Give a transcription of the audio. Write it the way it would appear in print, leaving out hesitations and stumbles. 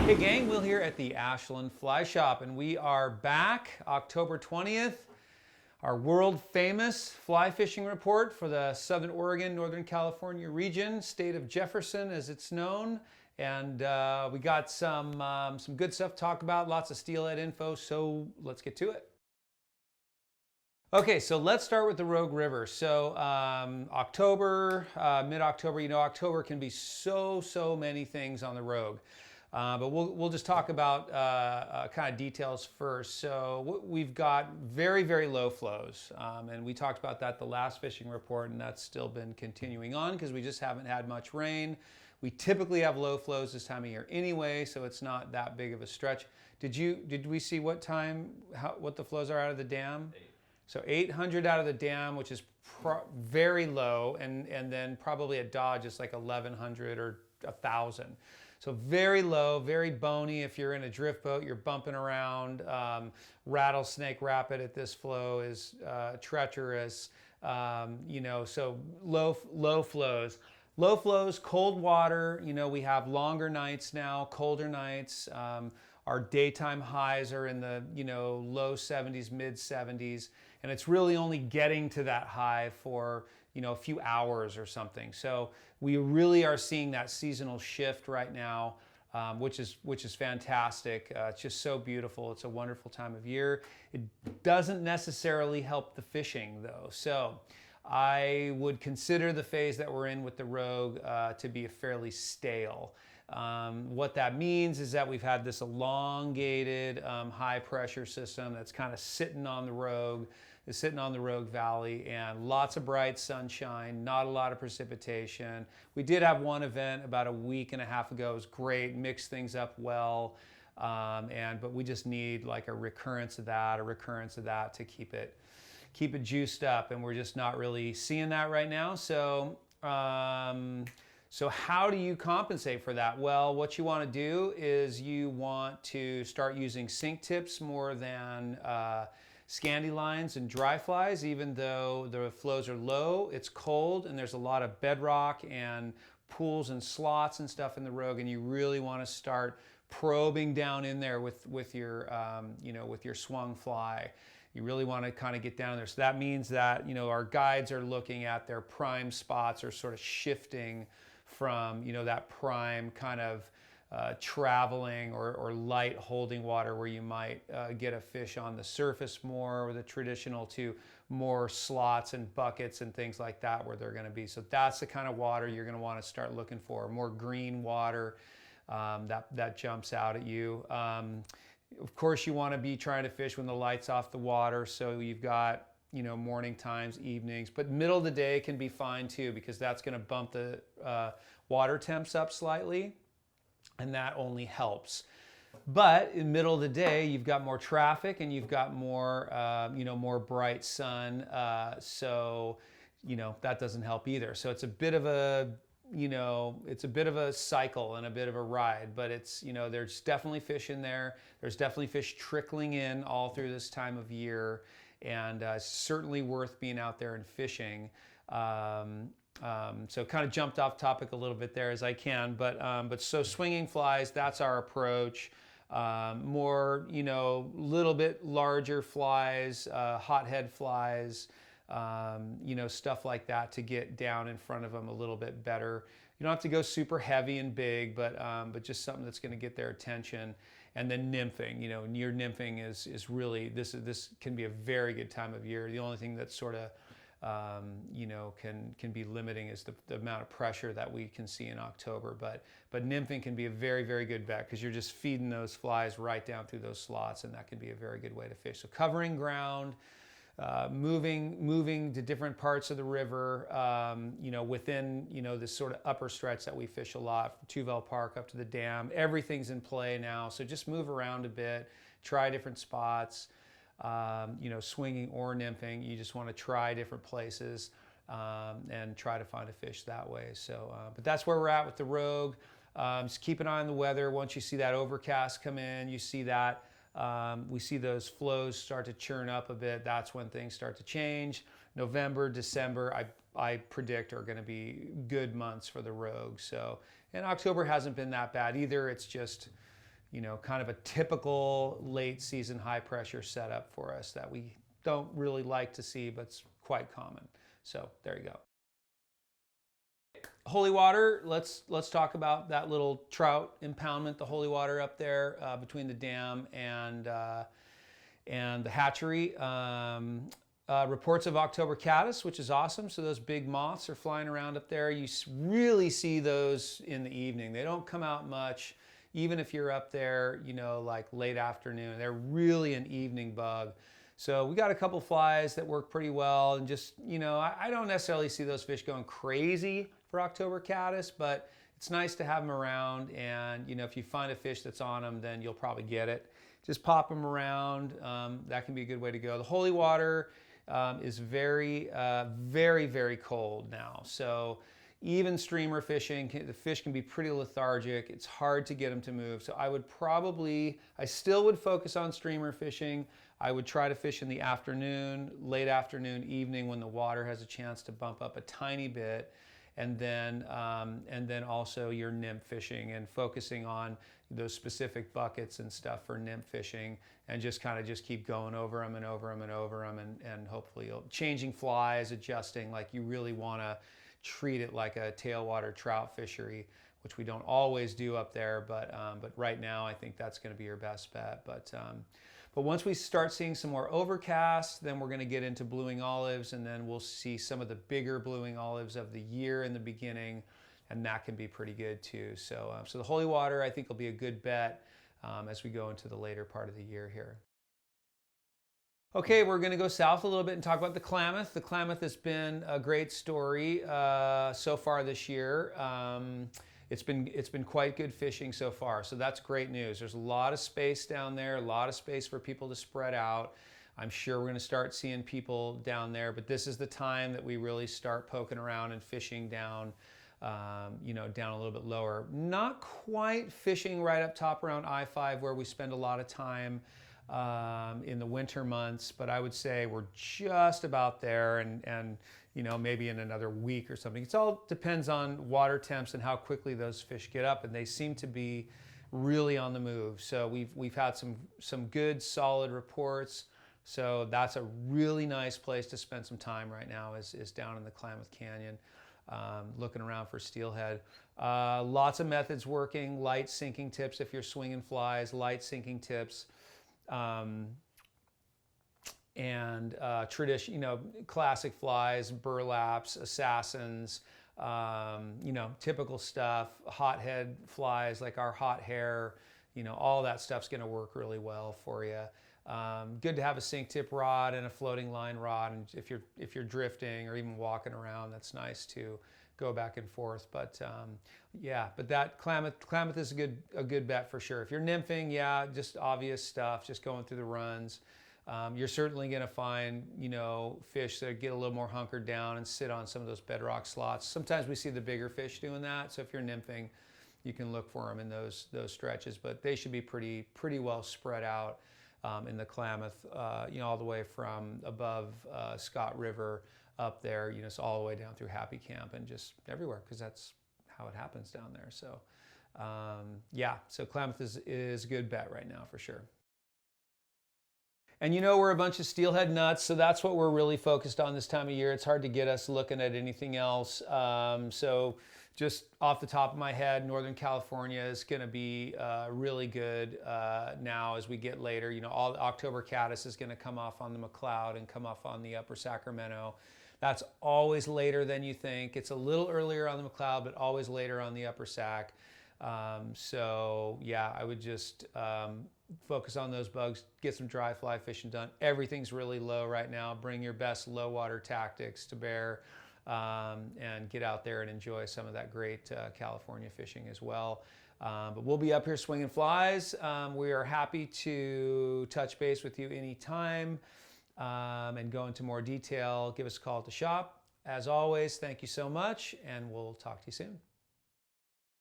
Hey gang, Will here at the Ashland Fly Shop, and we are back October 20th. Our world famous fly fishing report for the Southern Oregon, Northern California region, state of Jefferson as it's known. And we got some good stuff to talk about, lots of steelhead info, so let's get to it. Okay, so let's start with the Rogue River. So October, mid-October, October can be so many things on the Rogue. But we'll just talk about kind of details first. So we've got very low flows, and we talked about that the last fishing report, and that's still been continuing on because we just haven't had much rain. We typically have low flows this time of year anyway, so it's not that big of a stretch. Did we see what the flows are out of the dam? 8. So 800 out of the dam, which is very low, and then probably at Dodge it's like 1100 or 1000. So very low, very bony. If you're in a drift boat, you're bumping around. Rattlesnake Rapid at this flow is treacherous. So low flows. Low flows, cold water. We have longer nights now, colder nights. Our daytime highs are in the low 70s, mid 70s, and it's really only getting to that high for a few hours or something. So we really are seeing that seasonal shift right now, which is fantastic. It's just so beautiful. It's a wonderful time of year. It doesn't necessarily help the fishing though. So I would consider the phase that we're in with the Rogue to be fairly stale. What that means is that we've had this elongated high pressure system that's kind of sitting on the Rogue Valley, and lots of bright sunshine, not a lot of precipitation. We did have one event about a week and a half ago. It was great, mixed things up well, but we just need like a recurrence of that to keep it juiced up, and we're just not really seeing that right now. So how do you compensate for that? Well, what you want to do is you want to start using sink tips more than Scandi lines and dry flies. Even though the flows are low, it's cold, and there's a lot of bedrock and pools and slots and stuff in the Rogue, and you really want to start probing down in there with your swung fly. You really want to kind of get down there. So that means that our guides are looking at their prime spots, are sort of shifting from that prime kind of traveling or light holding water where you might get a fish on the surface more, or the traditional, to more slots and buckets and things like that where they're going to be. So that's the kind of water you're going to want to start looking for. More green water that jumps out at you. Of course, you want to be trying to fish when the light's off the water, so you've got morning times, evenings, but middle of the day can be fine too, because that's going to bump the water temps up slightly, and that only helps. But in the middle of the day, you've got more traffic, and you've got more more bright sun, so that doesn't help either. So it's a bit of a cycle and a bit of a ride, but it's there's definitely fish in there. There's definitely fish trickling in all through this time of year, and it's certainly worth being out there and fishing. So kind of jumped off topic a little bit there as I can, but so swinging flies, that's our approach. More, little bit larger flies, hothead flies, stuff like that, to get down in front of them a little bit better. You don't have to go super heavy and big, but just something that's going to get their attention. And then nymphing, near nymphing is really, this can be a very good time of year. The only thing that's sort of can be limiting is the amount of pressure that we can see in October. But nymphing can be a very good bet, because you're just feeding those flies right down through those slots, and that can be a very good way to fish. So covering ground, moving to different parts of the river, within this sort of upper stretch that we fish a lot, from Tuvell Park up to the dam. Everything's in play now, so just move around a bit, try different spots. Swinging or nymphing, you just want to try different places and try to find a fish that way. So, but that's where we're at with the Rogue. Just keep an eye on the weather. Once you see that overcast come in, you see that we see those flows start to churn up a bit. That's when things start to change. November, December, I predict are going to be good months for the Rogue. So, and October hasn't been that bad either. It's just kind of a typical late season high pressure setup for us that we don't really like to see, but it's quite common. So there you go. Holy water, let's talk about that little trout impoundment, the holy water up there between the dam and the hatchery. Reports of October caddis, which is awesome. So those big moths are flying around up there. You really see those in the evening. They don't come out much, even if you're up there, like late afternoon. They're really an evening bug. So we got a couple flies that work pretty well, and just, I don't necessarily see those fish going crazy for October caddis, but it's nice to have them around, and if you find a fish that's on them, then you'll probably get it. Just pop them around. That can be a good way to go. The holy water is very, very cold now. So even streamer fishing, the fish can be pretty lethargic. It's hard to get them to move. So I still would focus on streamer fishing. I would try to fish in the afternoon, late afternoon, evening, when the water has a chance to bump up a tiny bit. And then also your nymph fishing, and focusing on those specific buckets and stuff for nymph fishing, and just keep going over them and over them and over them, and hopefully changing flies, adjusting. Like, you really want to treat it like a tailwater trout fishery, which we don't always do up there, but right now I think that's going to be your best bet. But once we start seeing some more overcast, then we're going to get into blueing olives, and then we'll see some of the bigger blueing olives of the year in the beginning, and that can be pretty good too. So the holy water, I think, will be a good bet as we go into the later part of the year here. Okay, we're going to go south a little bit and talk about the Klamath. The Klamath has been a great story so far this year. It's been quite good fishing so far, so that's great news. There's a lot of space down there, a lot of space for people to spread out. I'm sure we're going to start seeing people down there, but this is the time that we really start poking around and fishing down, down a little bit lower. Not quite fishing right up top around I-5 where we spend a lot of time in the winter months, but I would say we're just about there, and maybe in another week or something. It all depends on water temps and how quickly those fish get up, and they seem to be really on the move. So we've had some good solid reports. So that's a really nice place to spend some time right now, is down in the Klamath Canyon, looking around for steelhead. Lots of methods working. Light sinking tips if you're swinging flies, light sinking tips. And tradition, classic flies, burlaps, assassins, typical stuff, hothead flies like our hot hair, all that stuff's going to work really well for you. Good to have a sink tip rod and a floating line rod, and if you're drifting or even walking around, that's nice to go back and forth. But but that Klamath is a good bet for sure. If you're nymphing, just obvious stuff, just going through the runs. You're certainly going to find, fish that get a little more hunkered down and sit on some of those bedrock slots. Sometimes we see the bigger fish doing that. So if you're nymphing, you can look for them in those stretches, but they should be pretty well spread out in the Klamath, all the way from above Scott River up there, so all the way down through Happy Camp and just everywhere, because that's how it happens down there. So so Klamath is a good bet right now for sure. And we're a bunch of steelhead nuts, so that's what we're really focused on this time of year. It's hard to get us looking at anything else. So just off the top of my head, Northern California is going to be really good now as we get later. All October caddis is going to come off on the McCloud and come off on the Upper Sacramento. That's always later than you think. It's a little earlier on the McCloud, but always later on the Upper Sac. I would just focus on those bugs, get some dry fly fishing done. Everything's really low right now. Bring your best low water tactics to bear, and get out there and enjoy some of that great California fishing as well. But we'll be up here swinging flies. We are happy to touch base with you anytime and go into more detail. Give us a call at the shop. As always, thank you so much, and we'll talk to you soon.